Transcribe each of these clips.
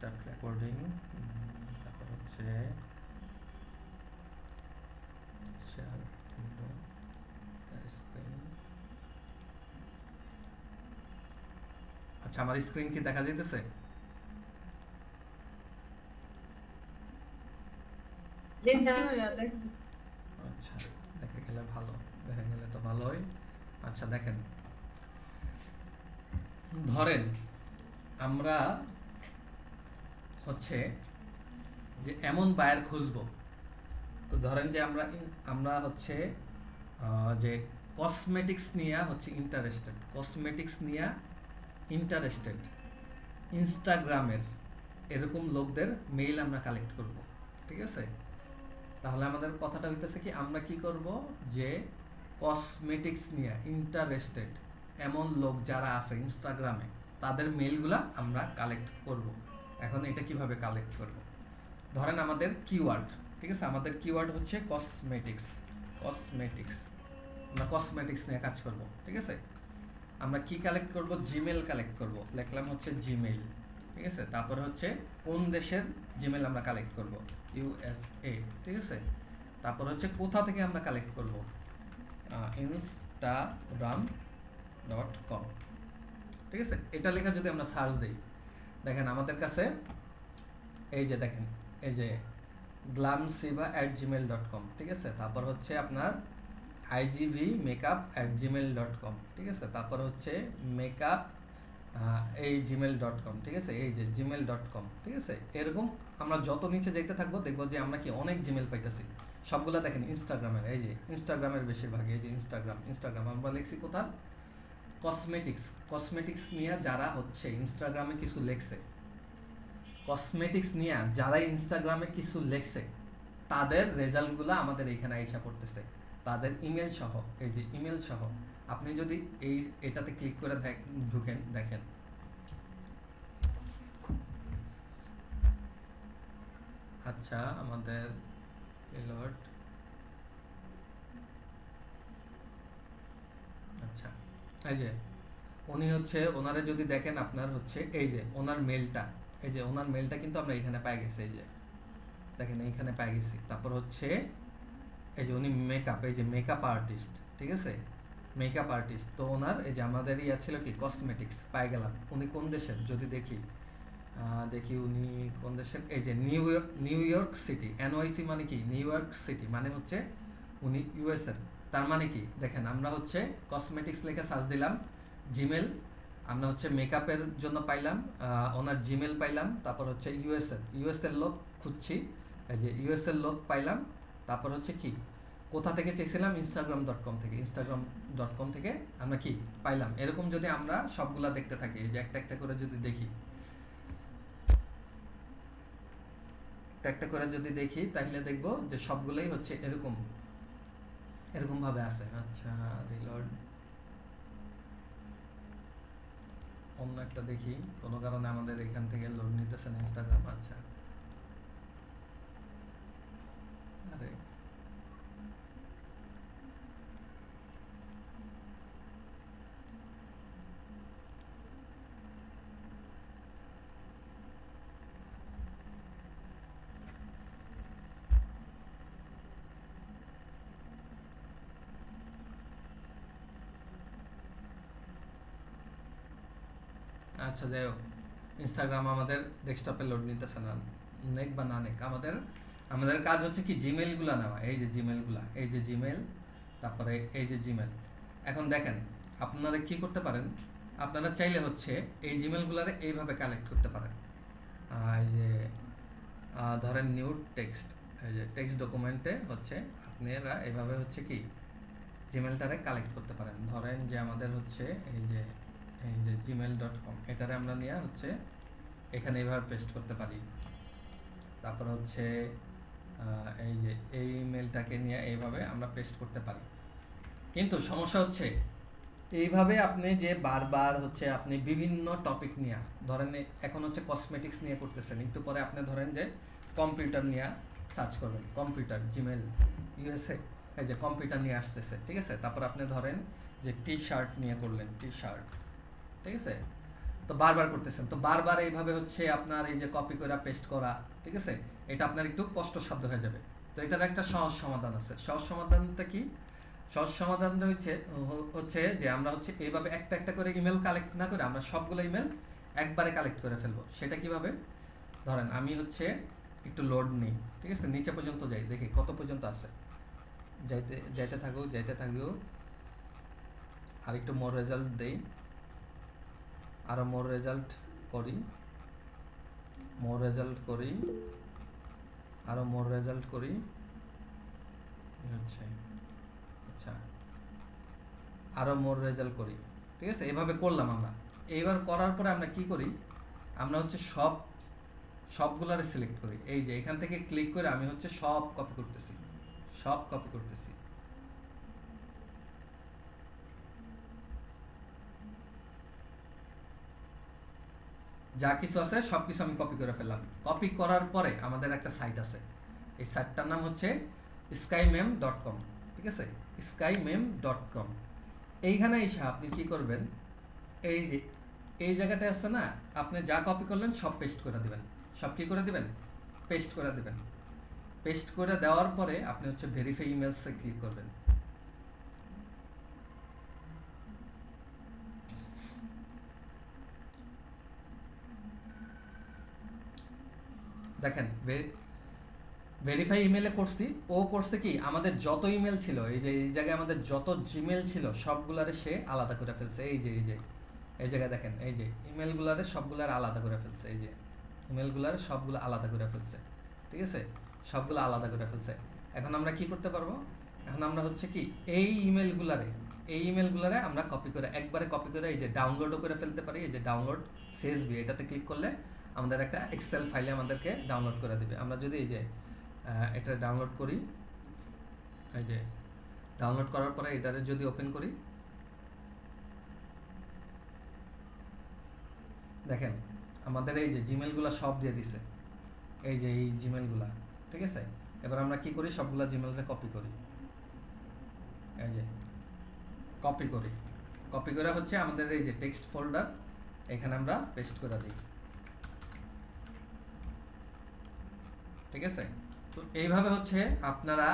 Start recording. তারপর হচ্ছে share window screen. আচ্ছা, আমার স্ক্রিন কি দেখা যাইতেছে? আচ্ছা, দেখা গেলে ভালো, দেখা গেলে তো ভালোই। আচ্ছা দেখেন, ধরেন আমরা হচ্ছে যে এমন বায়ার খুঁজবো। তো ধরেন যে আমরা হচ্ছে যে কসমেটিক্স নিয়ে হচ্ছে ইন্টারেস্টেড, কসমেটিক্স নিয়ে ইন্টারেস্টেড ইনস্টাগ্রামের এরকম লোকদের মেইল আমরা কালেক্ট করব। ঠিক আছে? তাহলে আমাদের কথাটা হইতেছে কি, আমরা কি করব যে কসমেটিক্স নিয়ে ইন্টারেস্টেড এমন লোক যারা আছে ইনস্টাগ্রামে তাদের মেইলগুলা আমরা কালেক্ট করব। এখন এটা কিভাবে কালেক্ট করব? ধরেন আমাদের কিওয়ার্ড, ঠিক আছে, আমাদের কিওয়ার্ড হচ্ছে কসমেটিক্স। কসমেটিক্স, আমরা কসমেটিক্স নিয়ে কাজ করব। ঠিক আছে? আমরা কি কালেক্ট করব? জিমেল কালেক্ট করব। লিখলাম হচ্ছে জিমেইল। ঠিক আছে? তারপরে হচ্ছে কোন দেশের জিমেল আমরা কালেক্ট করব? ইউএসএ। ঠিক আছে? তারপর হচ্ছে কোথা থেকে আমরা কালেক্ট করব? instagram.com। ঠিক আছে? এটা লেখা যদি আমরা সার্চ দিই, দেখেন আমাদের কাছে এই যে দেখেন, এই যে glamsiva@gmail.com। ঠিক আছে? তারপর হচ্ছে আপনার igvmakeup@gmail.com। ঠিক আছে? তারপর হচ্ছে মেকআপ এই gmail.com। ঠিক আছে? এই যে gmail.com। ঠিক আছে? এরকম আমরা যত নিচে যাইতে থাকবো দেখবো যে আমরা কি অনেক জিমেল পাইতেছি। সবগুলা দেখেন ইনস্টাগ্রামের, এই যে ইনস্টাগ্রামের বেশিরভাগ, এই যে ইনস্টাগ্রাম আমরা লিখছি কোথার? কসমেটিক্স। কসমেটিক্স নিয়ে যারা হচ্ছে ইনস্টাগ্রামে কিছু লেখছে, কসমেটিক্স নিয়ে যারা ইনস্টাগ্রামে কিছু লেখছে তাদের রেজাল্টগুলো আমাদের এইখানে আইসা পড়তেছে, তাদের ইমেল সহ। এই যে ইমেল সহ আপনি যদি এটাতে ক্লিক করে ঢুকেন, দেখেন আচ্ছা আমাদের এলার্ট। আচ্ছা, এই যে উনি হচ্ছে, ওনারে যদি দেখেন আপনার হচ্ছে এই যে ওনার মেলটা, এই যে ওনার মেলটা কিন্তু আমরা এখানে পাই গেছি। এই যে দেখেন এইখানে পাই গেছি। তারপর হচ্ছে এই যে উনি মেকআপ, এই যে মেকআপ আর্টিস্ট। ঠিক আছে? Makeup artist. তো ওনার এই যে আমাদের ইয়া ছিল কি কসমেটিক্স, পাই গেলাম। উনি কোন দেশের যদি দেখি, দেখি উনি কোন দেশের, এই যে নিউ ইয়র্ক সিটি। এনওয়াইসি মানে কি? নিউ ইয়র্ক সিটি মানে হচ্ছে উনি ইউএস এর। তার মানে কি দেখেন, আমরা হচ্ছে কসমেটিক্স লেখা সার্চ দিলাম, জিমেল, আমরা হচ্ছে মেকআপের জন্য পাইলাম, ওনার জিমেল পাইলাম। তারপর হচ্ছে ইউএস এর লোক খুঁজছি, এই যে ইউএস এর লোক পাইলাম। তারপর হচ্ছে কি, কোথা থেকে চেয়েছিলাম? instagram.com থেকে আমরা কি পাইলাম। এরকম যদি আমরা সবগুলা দেখতে থাকি, এই যে একটা একটা করে যদি দেখি, একটা করে যদি দেখি তাহলে দেখবো যে সবগুলোই হচ্ছে এরকম এরকম ভাবে আছে। আচ্ছা, রিলোড অন্য একটা দেখি, কোনো কারণে আমাদের এখান থেকে লোড নিতেছে না ইনস্টাগ্রাম। আচ্ছা, আরে আচ্ছা, যাই হোক, ইনস্টাগ্রাম আমাদের ডেস্কটপে লোড নিতেছে না। নেক বা না নেক, আমাদের আমাদের কাজ হচ্ছে কি জিমেলগুলো নেওয়া। এই যে জিমেলগুলা, এই যে জিমেল, তারপরে এই যে জিমেল। এখন দেখেন আপনারা কি করতে পারেন, আপনারা চাইলে হচ্ছে এই জিমেলগুলারে এইভাবে কালেক্ট করতে পারেন। এই যে ধরেন নিউ টেক্সট, এই যে টেক্সট ডকুমেন্টে হচ্ছে আপনারা এইভাবে হচ্ছে কি জিমেলটারে কালেক্ট করতে পারেন। ধরেন যে আমাদের হচ্ছে এই যে gmail.com, এটারে আমরা নিয়ে হচ্ছে এখানে এইভাবে পেস্ট করতে পারি। তারপর হচ্ছে এই যে এই ইমেলটাকে নিয়ে এইভাবে আমরা পেস্ট করতে পারি। কিন্তু সমস্যা হচ্ছে এইভাবে আপনি যে বারবার হচ্ছে আপনি বিভিন্ন টপিক নিয়ে, ধরেন এখন হচ্ছে কসমেটিক্স নিয়ে করতেছেন, একটু পরে আপনি ধরেন যে কম্পিউটার নিয়ে সার্চ করবেন, কম্পিউটার জিমেল ইউএসএ, এই যে কম্পিউটার নিয়ে আসতেছে। ঠিক আছে? তারপর আপনি ধরেন যে টি শার্ট নিয়ে করলেন, টি শার্ট। ঠিক আছে? তো বারবার করতেছেন, তো বারবার এইভাবে হচ্ছে আপনার এই যে কপি করা পেস্ট করা, ঠিক আছে, এটা আপনার একটু কষ্টসাধ্য হয়ে যাবে। তো এটার একটা সহজ সমাধান আছে। সহজ সমাধানটা কি? সহজ সমাধানটা হচ্ছে যে আমরা হচ্ছে এইভাবে একটা একটা করে ইমেল কালেক্ট না করে আমরা সবগুলো ইমেল একবারে কালেক্ট করে ফেলবো। সেটা কিভাবে? ধরেন আমি হচ্ছে একটু লোড নিই, ঠিক আছে, নিচে পর্যন্ত যাই, দেখি কত পর্যন্ত আছে, যাইতে যাইতে থাকুক যাইতে থাকুক, আর একটু মোর রেজাল্ট দেই, আরও মোর রেজাল্ট করি, মোর রেজাল্ট করি, আরও মোর রেজাল্ট করি, হচ্ছে আচ্ছা আরও মোর রেজাল্ট করি, ঠিক আছে, এভাবে করলাম আমরা। এইবার করার পরে আমরা কি করি, আমরা হচ্ছে সবগুলারে সিলেক্ট করি। এই যে এখান থেকে ক্লিক করে আমি হচ্ছে সব কপি করতেছি, সব কপি করতেছি। যা কিছু আছে সব কিছু আমি কপি করে ফেললাম। কপি করার পরে আমাদের একটা সাইট আছে, এই সাইটটার নাম হচ্ছে skymem.com, ঠিক আছে, skymem.com। এইখানে এসে আপনি কি করবেন, এই যে এই জায়গাটায় আছে না, আপনি যা কপি করলেন সব পেস্ট করে দিবেন, সব কি করে দিবেন, পেস্ট করে দিবেন। পেস্ট করে দেওয়ার পরে আপনি হচ্ছে ভেরিফাই ইমেলসে ক্লিক করবেন। দেখেন ভেরিফাই ইমেলে করছি, ও করছে কি আমাদের যত ইমেল ছিল, এই যে এই জায়গায় আমাদের যত জিমেল ছিল সবগুলারে সে আলাদা করে ফেলছে। এই যে এই জায়গায় দেখেন, এই যে ইমেলগুলারে সবগুলার আলাদা করে ফেলছে, এই যে ইমেলগুলার সবগুলো আলাদা করে ফেলছে, ঠিক আছে, সবগুলো আলাদা করে ফেলছে। এখন আমরা কি করতে পারবো, এখন আমরা হচ্ছে কি এই ইমেলগুলারে আমরা কপি করে একবারে কপি করে এই যে ডাউনলোডও করে ফেলতে পারি। এই যে ডাউনলোড সিএসভি, এটাতে ক্লিক করলে আমাদের একটা এক্সেল ফাইলে আমাদেরকে ডাউনলোড করে দিবে। আমরা যদি এই যে এটা ডাউনলোড করি, এই যে ডাউনলোড করার পরে এটারে যদি ওপেন করি, দেখেন আমাদের এই যে জিমেলগুলো সব দিয়ে দিছে, এই যে এই জিমেলগুলা, ঠিক আছে। এবার আমরা কি করি, সবগুলা জিমেলকে কপি করি, এই যে কপি করি, কপি করে হচ্ছে আমাদের এই যে টেক্সট ফোল্ডার এখানে আমরা পেস্ট করে দিই, ঠিক আছে। তো এইভাবে হচ্ছে আপনারা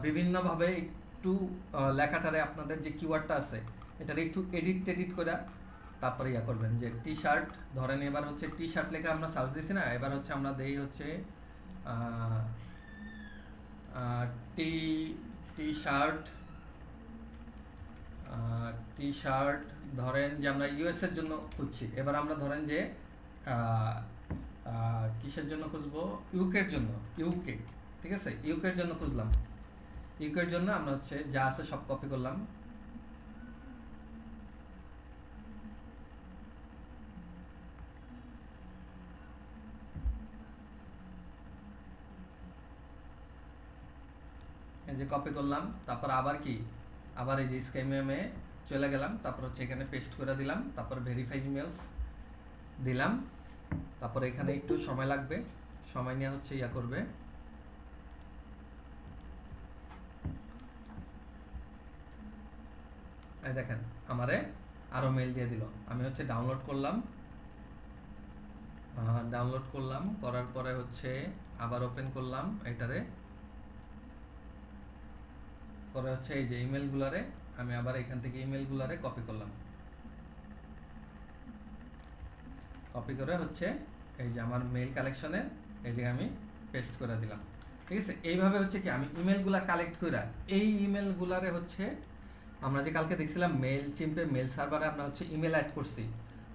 বিভিন্নভাবে একটু লেখাটারে আপনাদের যে কিওয়ার্ডটা আছে এটারে একটু এডিট করে তারপরে ইয়া করবেন। যে টি শার্ট, ধরেন এবার হচ্ছে টি শার্ট লেখা আমরা সার্চ দিছি না, এবার হচ্ছে আমরা দেই হচ্ছে টি টি শার্ট টি শার্ট, ধরেন যে আমরা ইউএস এর জন্য খুঁজছি, এবার আমরা ধরেন যে কিসের জন্য খুঁজবো, ইউকের জন্য, ইউকে, ঠিক আছে, ইউকের জন্য খুঁজলাম। ইউকের জন্য আমরা হচ্ছে যা আছে সব কপি করলাম, এই যে কপি করলাম, তারপর আবার কি, আবার এই যে স্কাইমেমে চলে গেলাম, তারপর হচ্ছে এখানে পেস্ট করে দিলাম, তারপর ভেরিফাই ইমেলস দিলাম, তারপর এখানে একটু সময় লাগবে, সময় নিয়ে হচ্ছে ইয়া করবে। এই দেখেন আমারে আরো মেল দিয়ে দিল, আমি হচ্ছে ডাউনলোড করলাম, করার পরে হচ্ছে আবার ওপেন করলাম এটারে, পরে হচ্ছে এই যে ইমেলগুলারে আমি আবার এখান থেকে ইমেলগুলারে কপি করলাম, কপি করে হচ্ছে এই যে আমার মেল কালেকশনে এই জায়গায় আমি পেস্ট করে দিলাম, ঠিক আছে। এইভাবে হচ্ছে কি আমি ইমেলগুলা কালেক্ট করে এই ইমেলগুলারে হচ্ছে আমরা যে কালকে দেখছিলাম মেল চিম্পে মেল সার্ভারে আমরা হচ্ছে ইমেল অ্যাড করছি,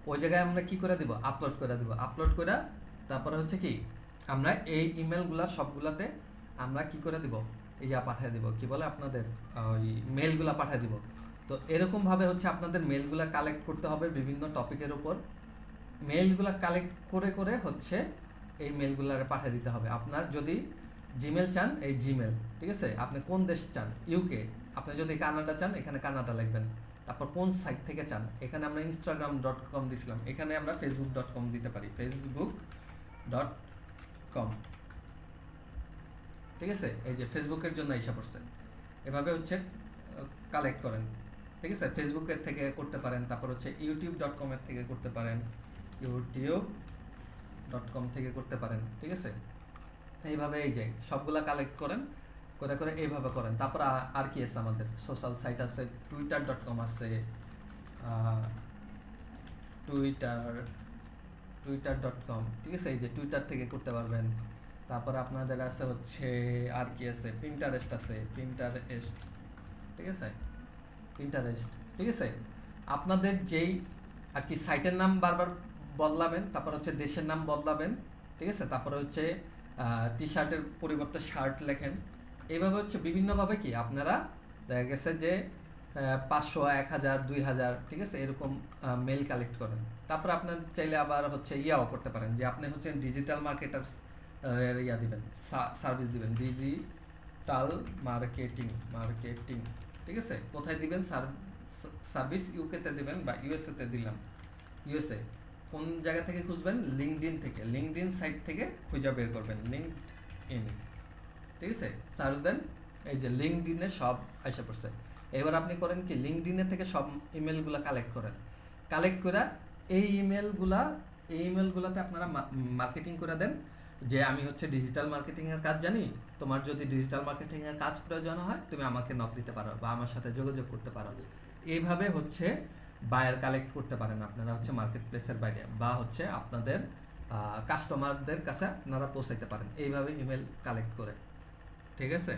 ওই জায়গায় আমরা কি করে দিব, আপলোড করে দিব, আপলোড করে তারপরে হচ্ছে কি আমরা এই ইমেলগুলা সবগুলাতে আমরা কি করে দিব, ইয়া পাঠিয়ে দিব, কি বলে আপনাদের ওই মেলগুলা পাঠিয়ে দিব। তো এরকমভাবে হচ্ছে আপনাদের মেলগুলা কালেক্ট করতে হবে বিভিন্ন টপিকের উপর, মেলগুলা কালেক্ট করে করে হচ্ছে এই মেলগুলারে পাঠিয়ে দিতে হবে। আপনার যদি জিমেল চান, এই জিমেল, ঠিক আছে, আপনি কোন দেশ চান, ইউকে, আপনি যদি কানাডা চান এখানে কানাডা লিখবেন, তারপর কোন সাইট থেকে চান, এখানে আমরা instagram.com দিছিলাম, এখানে আমরা facebook.com দিতে পারি, facebook.com, ঠিক আছে। এই যে ফেসবুকের জন্য এসে পড়ছে, এভাবে হচ্ছে কালেক্ট করেন। ঠিক আছে, ফেসবুকের থেকে করতে পারেন, তারপর হচ্ছে youtube.com এর থেকে করতে পারেন, youtube.com থেকে করতে পারেন। ঠিক আছে, এইভাবে এই যে সবগুলা কালেক্ট করেন, করে করে এইভাবে করেন। তারপর আর কি আছে, আমাদের সোশ্যাল সাইট আছে, twitter.com আছে, twitter.com, ঠিক আছে, এই যে টুইটার থেকে করতে পারবেন। তারপর আপনাদের আছে হচ্ছে আর কি আছে, পিন্টারেস্ট আছে, পিন্টারেস্ট, ঠিক আছে, পিন্টারেস্ট, ঠিক আছে। আপনাদের যেই আর কি সাইটের নাম বারবার বদলাবেন, তারপর হচ্ছে দেশের নাম বদলাবেন, ঠিক আছে, তারপরে হচ্ছে টি শার্টের পরিবর্তে শার্ট লেখেন। এইভাবে হচ্ছে বিভিন্নভাবে কি আপনারা দেখা গেছে যে 500, 1000, 2000, ঠিক আছে, এরকম মেল কালেক্ট করেন। তারপর আপনার চাইলে আবার হচ্ছে ইয়াও করতে পারেন যে আপনি হচ্ছেন ডিজিটাল মার্কেটার্স ইয়া দিবেন, সার্ভিস দিবেন, ডিজিটাল মার্কেটিং, মার্কেটিং, ঠিক আছে। কোথায় দিবেন সার্ভিস? ইউকেতে দিবেন বা ইউএসএতে দিলাম, ইউএসএ। কোন জায়গা থেকে খুঁজবেন? লিঙ্কডইন থেকে, লিঙ্কডইন সাইট থেকে খুঁজে বের করবেন, লিঙ্কডইন, ঠিক আছে, সার্চ দেন, এই যে লিঙ্কডইনে সব আসে পড়ছে। এবার আপনি করেন কি, লিঙ্কডইনের থেকে সব ইমেলগুলো কালেক্ট করেন, কালেক্ট করে এই ইমেলগুলোতে আপনারা মার্কেটিং করে দেন যে আমি হচ্ছে ডিজিটাল মার্কেটিংয়ের কাজ জানি, তোমার যদি ডিজিটাল মার্কেটিংয়ের কাজ প্রয়োজন হয় তুমি আমাকে নক দিতে পারো বা আমার সাথে যোগাযোগ করতে পারো। এইভাবে হচ্ছে বায়ার কালেক্ট করতে পারেন আপনারা হচ্ছে মার্কেট প্লেসের বাইরে, বা হচ্ছে আপনাদের কাস্টমারদের কাছে আপনারা পৌঁছাইতে পারেন এইভাবে ইমেল কালেক্ট করে। ঠিক আছে।